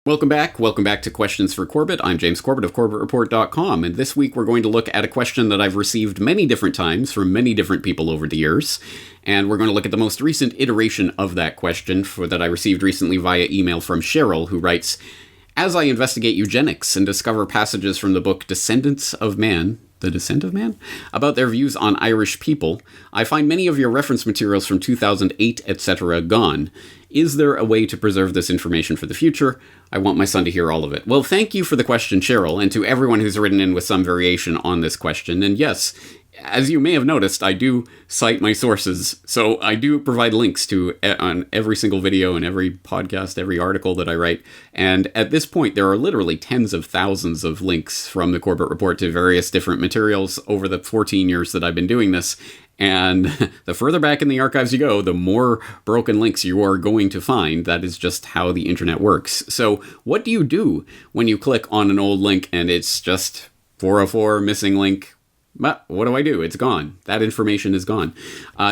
Welcome back. Welcome back to Questions for Corbett. I'm James Corbett of CorbettReport.com, and this week we're going to look at a question that I've received many different times from many different people over the years, and we're going to look at the most recent iteration of that question that I received recently via email from Cheryl, who writes, "As I investigate eugenics and discover passages from the book Descendants of Man, The Descent of Man, about their views on Irish people, I find many of your reference materials from 2008, etc. gone. Is there a way to preserve this information for the future? I want my son to hear all of it." Well, thank you for the question, Cheryl, and to everyone who's written in with some variation on this question. And yes, as you may have noticed, I do cite my sources. So I do provide links to on every single video and every podcast, every article that I write. And at this point, there are literally tens of thousands of links from the Corbett Report to various different materials over the 14 years that I've been doing this. And the further back in the archives you go, the more broken links you are going to find. That is just how the internet works. So what do you do when you click on an old link and it's just 404 missing link? But what do I do? It's gone. That information is gone.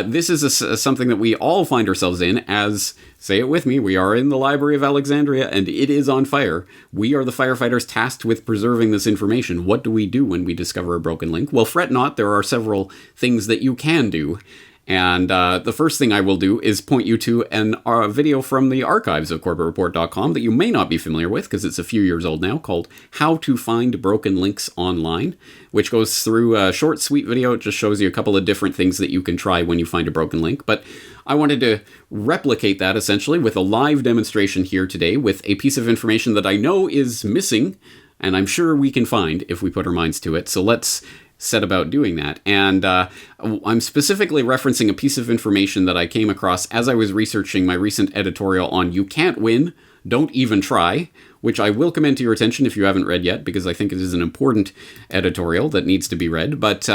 This is something that we all find ourselves in as, say it with me, we are in the Library of Alexandria and it is on fire. We are the firefighters tasked with preserving this information. What do we do when we discover a broken link? Well, fret not. There are several things that you can do. And the first thing I will do is point you to a video from the archives of CorbettReport.com that you may not be familiar with because it's a few years old now, called How to Find Broken Links Online, which goes through a short, sweet video. It just shows you a couple of different things that you can try when you find a broken link. But I wanted to replicate that essentially with a live demonstration here today with a piece of information that I know is missing, and I'm sure we can find if we put our minds to it. So let's set about doing that. And I'm specifically referencing a piece of information that I came across as I was researching my recent editorial on You Can't Win, Don't Even Try, which I will commend to your attention if you haven't read yet, because I think it is an important editorial that needs to be read. But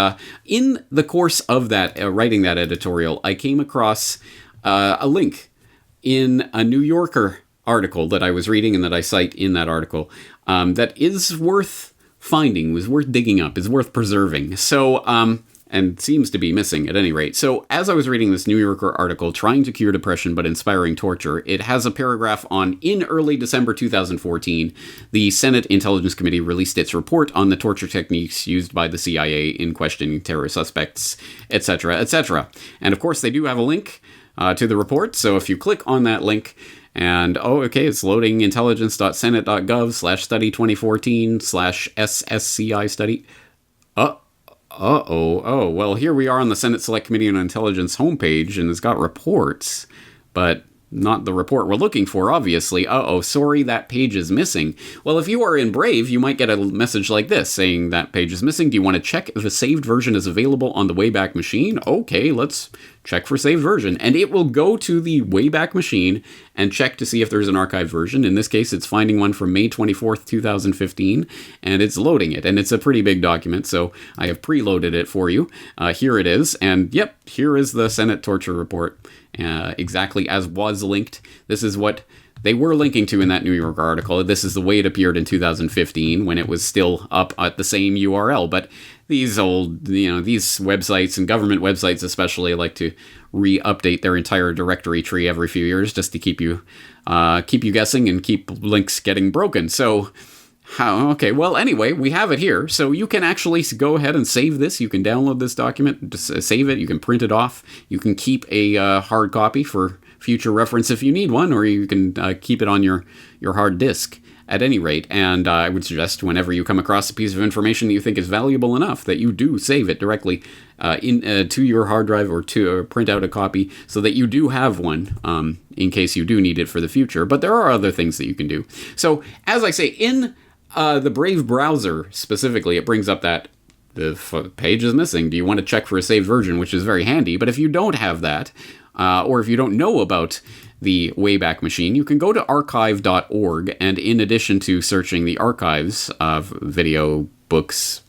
in the course of that, writing that editorial, I came across a link in a New Yorker article that I was reading and that I cite in that article that is worth finding, was worth digging up, is worth preserving. So, and seems to be missing at any rate. So, as I was reading this New Yorker article, Trying to Cure Depression but Inspiring Torture, it has a paragraph on, in early December 2014, the Senate Intelligence Committee released its report on the torture techniques used by the CIA in questioning terror suspects, etc., etc. And of course, they do have a link to the report. So if you click on that link, and, it's loading intelligence.senate.gov/study 2014/SSCI study. Well, here we are on the Senate Select Committee on Intelligence homepage, and it's got reports, but not the report we're looking for, obviously. Sorry, that page is missing. Well, if you are in Brave, you might get a message like this saying that page is missing. Do you want to check if a saved version is available on the Wayback Machine? Okay, let's check for saved version. And it will go to the Wayback Machine and check to see if there's an archived version. In this case, it's finding one from May 24th, 2015, and it's loading it. And it's a pretty big document, so I have preloaded it for you. Here it is. And yep, here is the Senate torture report. Exactly as was linked. This is what they were linking to in that New York article. This is the way it appeared in 2015 when it was still up at the same URL. But these old, these websites and government websites especially like to re-update their entire directory tree every few years just to keep you guessing and keep links getting broken. So anyway, we have it here. So you can actually go ahead and save this. You can download this document, just save it. You can print it off. You can keep a hard copy for future reference if you need one, or you can keep it on your hard disk at any rate. And I would suggest whenever you come across a piece of information that you think is valuable enough that you do save it directly to your hard drive or to print out a copy so that you do have one in case you do need it for the future. But there are other things that you can do. So as I say, in the Brave browser specifically, it brings up that the page is missing. Do you want to check for a saved version, which is very handy. But if you don't have that, or if you don't know about the Wayback Machine, you can go to archive.org, and in addition to searching the archives of video, books,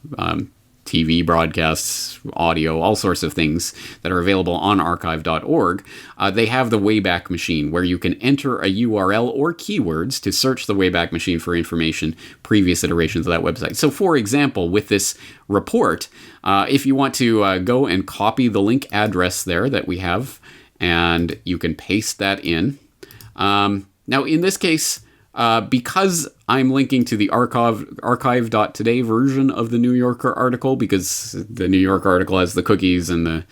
TV broadcasts, audio, all sorts of things that are available on archive.org, they have the Wayback Machine, where you can enter a URL or keywords to search the Wayback Machine for information, previous iterations of that website. So, for example, with this report, if you want to go and copy the link address there that we have, and you can paste that in. Now, in this case, because I'm linking to the archive.today version of the New Yorker article, because the New Yorker article has the cookies and the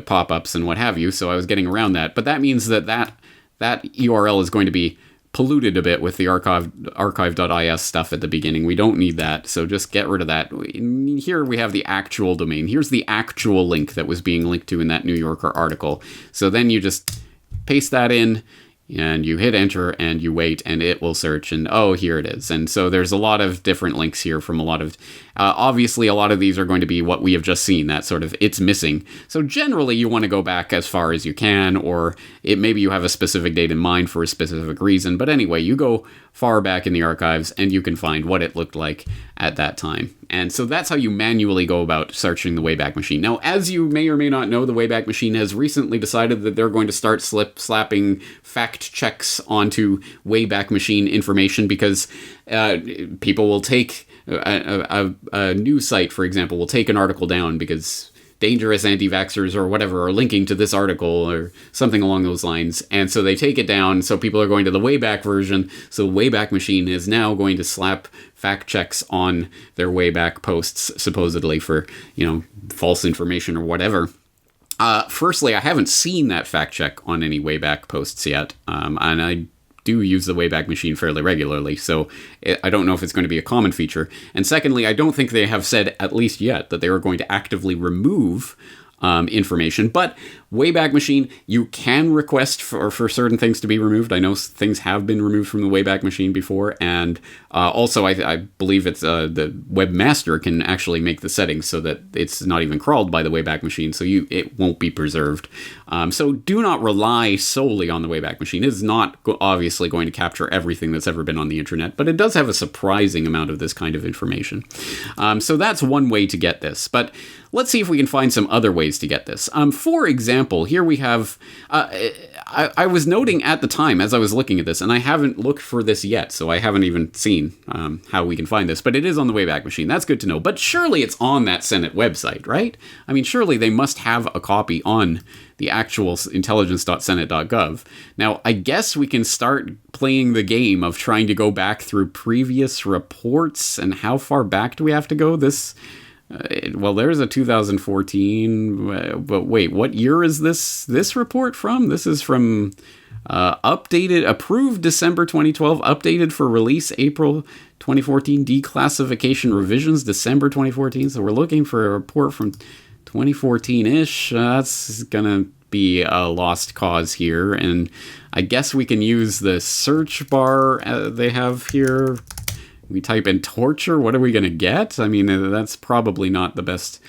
pop-ups and what have you, so I was getting around that. But that means that URL is going to be polluted a bit with the archive.is stuff at the beginning. We don't need that, so just get rid of that. Here we have the actual domain. Here's the actual link that was being linked to in that New Yorker article. So then you just paste that in, and you hit enter, and you wait, and it will search, and oh, here it is. And so there's a lot of different links here from a lot of... obviously, a lot of these are going to be what we have just seen, that sort of it's missing. So generally, you want to go back as far as you can, or maybe you have a specific date in mind for a specific reason. But anyway, you go far back in the archives, and you can find what it looked like at that time. And so that's how you manually go about searching the Wayback Machine. Now, as you may or may not know, the Wayback Machine has recently decided that they're going to start slapping fact checks onto Wayback Machine information, because people will take a news site, for example, will take an article down because dangerous anti-vaxxers or whatever are linking to this article or something along those lines. And so they take it down, so people are going to the Wayback version. So Wayback Machine is now going to slap fact checks on their Wayback posts, supposedly for, false information or whatever. Firstly, I haven't seen that fact check on any Wayback posts yet, and I do use the Wayback Machine fairly regularly, so I don't know if it's going to be a common feature. And secondly, I don't think they have said, at least yet, that they are going to actively remove information. But Wayback Machine, you can request for certain things to be removed. I know things have been removed from the Wayback Machine before, and also I believe it's the webmaster can actually make the settings so that it's not even crawled by the Wayback Machine, so it won't be preserved. So do not rely solely on the Wayback Machine. It is not obviously going to capture everything that's ever been on the internet, but it does have a surprising amount of this kind of information. So that's one way to get this, but let's see if we can find some other ways to get this. For example, here we have... I was noting at the time as I was looking at this, and I haven't looked for this yet, so I haven't even seen how we can find this, but it is on the Wayback Machine. That's good to know. But surely it's on that Senate website, right? I mean, surely they must have a copy on the actual intelligence.senate.gov. Now, I guess we can start playing the game of trying to go back through previous reports, and how far back do we have to go? Well, there's a 2014, but wait, what year is this report from? This is from approved December 2012, updated for release April 2014, declassification revisions December 2014. So we're looking for a report from 2014-ish. That's gonna be a lost cause here, and I guess we can use the search bar they have here. We type in torture, what are we going to get? I mean, that's probably not the best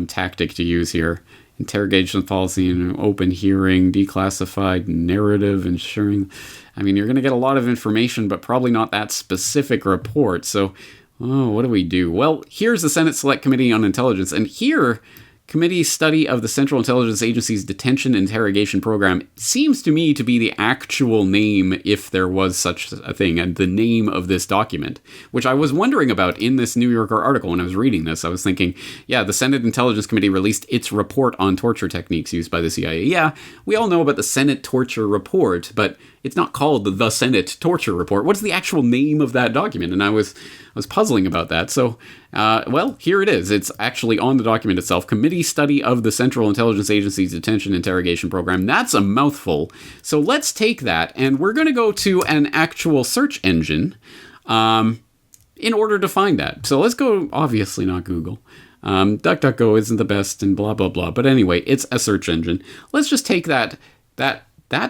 tactic to use here. Interrogation policy and open hearing, declassified narrative, ensuring... I mean, you're going to get a lot of information, but probably not that specific report. So, what do we do? Well, here's the Senate Select Committee on Intelligence, and here... Committee study of the Central Intelligence Agency's detention interrogation program seems to me to be the actual name, if there was such a thing, and the name of this document, which I was wondering about in this New Yorker article when I was reading this. I was thinking, yeah, the Senate Intelligence Committee released its report on torture techniques used by the CIA. Yeah, we all know about the Senate Torture Report, but it's not called the Senate Torture Report. What's the actual name of that document? And I was puzzling about that. So, well, here it is. It's actually on the document itself. Committee study of the Central Intelligence Agency's detention interrogation program. That's a mouthful. So let's take that, and we're going to go to an actual search engine in order to find that. So let's go, obviously not Google. DuckDuckGo isn't the best and blah, blah, blah. But anyway, it's a search engine. Let's just take that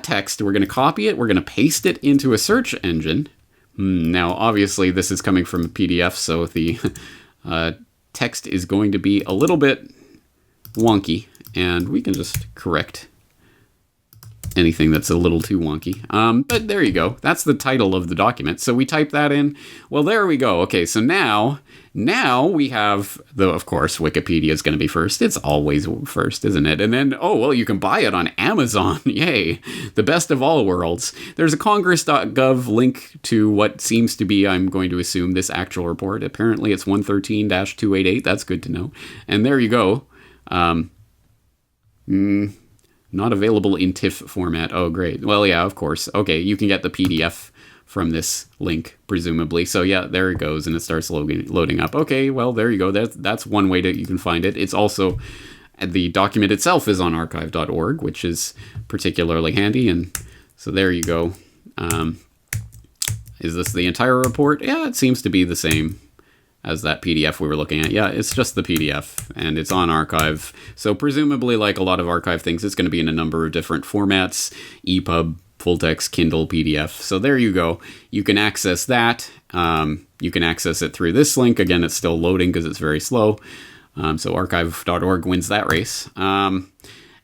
text, we're going to copy it, we're going to paste it into a search engine. Now, obviously, this is coming from a PDF, so the text is going to be a little bit wonky, and we can just correct anything that's a little too wonky. But there you go. That's the title of the document. So we type that in. Well, there we go. Okay, so now we have, of course, Wikipedia is going to be first. It's always first, isn't it? And then, oh, well, you can buy it on Amazon. Yay. The best of all worlds. There's a congress.gov link to what seems to be, I'm going to assume, this actual report. Apparently, it's 113-288. That's good to know. And there you go. Not available in TIFF format. Oh, great. Well, yeah, of course. Okay, you can get the PDF from this link, presumably. So yeah, there it goes, and it starts loading up. Okay, well, there you go. That's one way that you can find it. It's also, the document itself is on archive.org, which is particularly handy. And so there you go. Is this the entire report? Yeah, it seems to be the same as that PDF we were looking at. Yeah, it's just the PDF, and it's on archive. So presumably, like a lot of archive things, it's going to be in a number of different formats: EPUB, full text, Kindle, PDF. So there you go. You can access that. You can access it through this link. Again, it's still loading because it's very slow. So archive.org wins that race.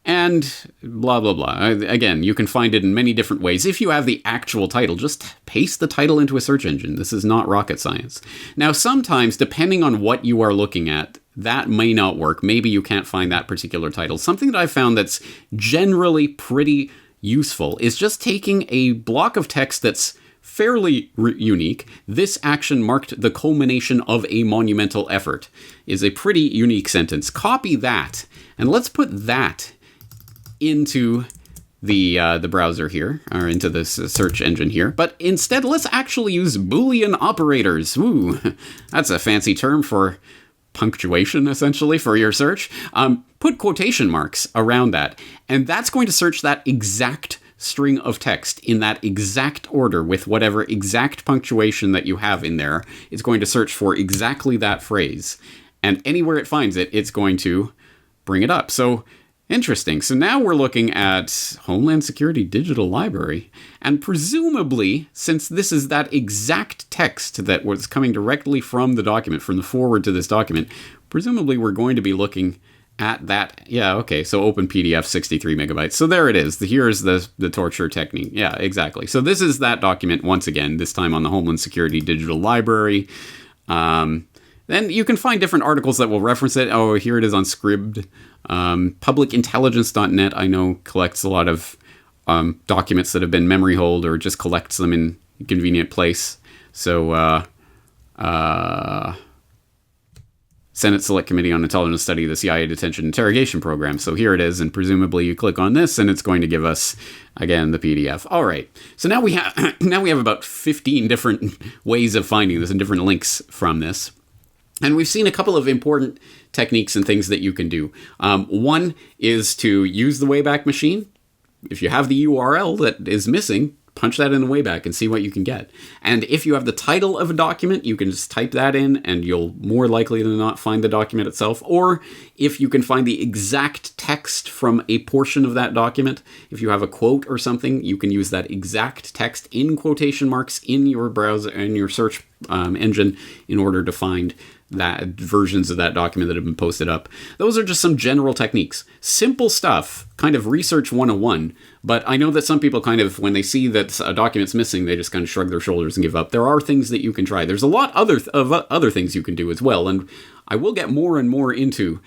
And blah, blah, blah. Again, you can find it in many different ways. If you have the actual title, just paste the title into a search engine. This is not rocket science. Now, sometimes, depending on what you are looking at, that may not work. Maybe you can't find that particular title. Something that I found that's generally pretty useful is just taking a block of text that's fairly unique. This action marked the culmination of a monumental effort is a pretty unique sentence. Copy that, and let's put that into the browser here, or into this search engine here. But instead, let's actually use Boolean operators. Ooh, that's a fancy term for punctuation, essentially, for your search. Put quotation marks around that, and that's going to search that exact string of text in that exact order with whatever exact punctuation that you have in there. It's going to search for exactly that phrase, and anywhere it finds it, it's going to bring it up. So interesting. So now we're looking at Homeland Security Digital Library. And presumably, since this is that exact text that was coming directly from the document, from the forward to this document, presumably we're going to be looking at that. Yeah, okay, so open PDF, 63 megabytes. So there it is. Here's the torture technique. Yeah, exactly. So this is that document once again, this time on the Homeland Security Digital Library. Then you can find different articles that will reference it. Oh, here it is on Scribd. Publicintelligence.net, I know, collects a lot of documents that have been memory holed or just collects them in a convenient place. So, Senate Select Committee on Intelligence Study of the CIA Detention Interrogation Program. So here it is, and presumably you click on this, and it's going to give us, again, the PDF. All right. So now we have about 15 different ways of finding this and different links from this. And we've seen a couple of important techniques and things that you can do. One is to use the Wayback Machine. If you have the URL that is missing, punch that in the Wayback and see what you can get. And if you have the title of a document, you can just type that in and you'll more likely than not find the document itself. Or if you can find the exact text from a portion of that document, if you have a quote or something, you can use that exact text in quotation marks in your browser and your search engine in order to find that versions of that document that have been posted up. Those are just some general techniques. Simple stuff, kind of research 101, but I know that some people kind of, when they see that a document's missing, they just kind of shrug their shoulders and give up. There are things that you can try. There's a lot of other things you can do as well, and I will get more and more into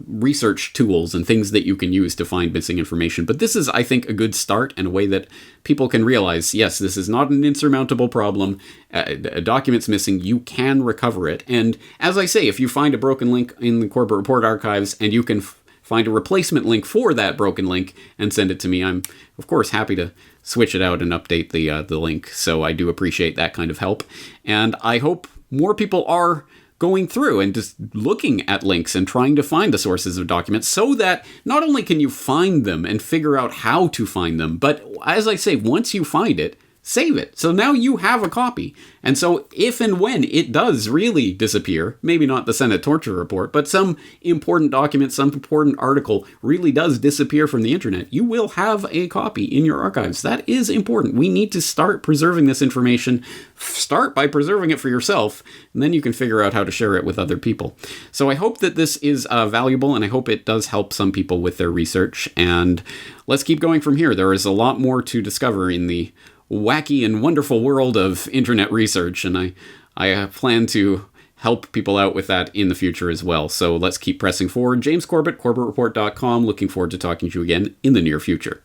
research tools and things that you can use to find missing information. But this is, I think, a good start and a way that people can realize, yes, this is not an insurmountable problem. A document's missing, you can recover it. And as I say, if you find a broken link in the Corbett Report archives and you can find a replacement link for that broken link and send it to me, I'm, of course, happy to switch it out and update the link. So I do appreciate that kind of help. And I hope more people are going through and just looking at links and trying to find the sources of documents so that not only can you find them and figure out how to find them, but as I say, once you find it, save it. So now you have a copy. And so if and when it does really disappear, maybe not the Senate torture report, but some important document, some important article really does disappear from the internet, you will have a copy in your archives. That is important. We need to start preserving this information. Start by preserving it for yourself, and then you can figure out how to share it with other people. So I hope that this is valuable, and I hope it does help some people with their research. And let's keep going from here. There is a lot more to discover in the wacky and wonderful world of internet research, and I plan to help people out with that in the future as well. So let's keep pressing forward. James Corbett, CorbettReport.com. Looking forward to talking to you again in the near future.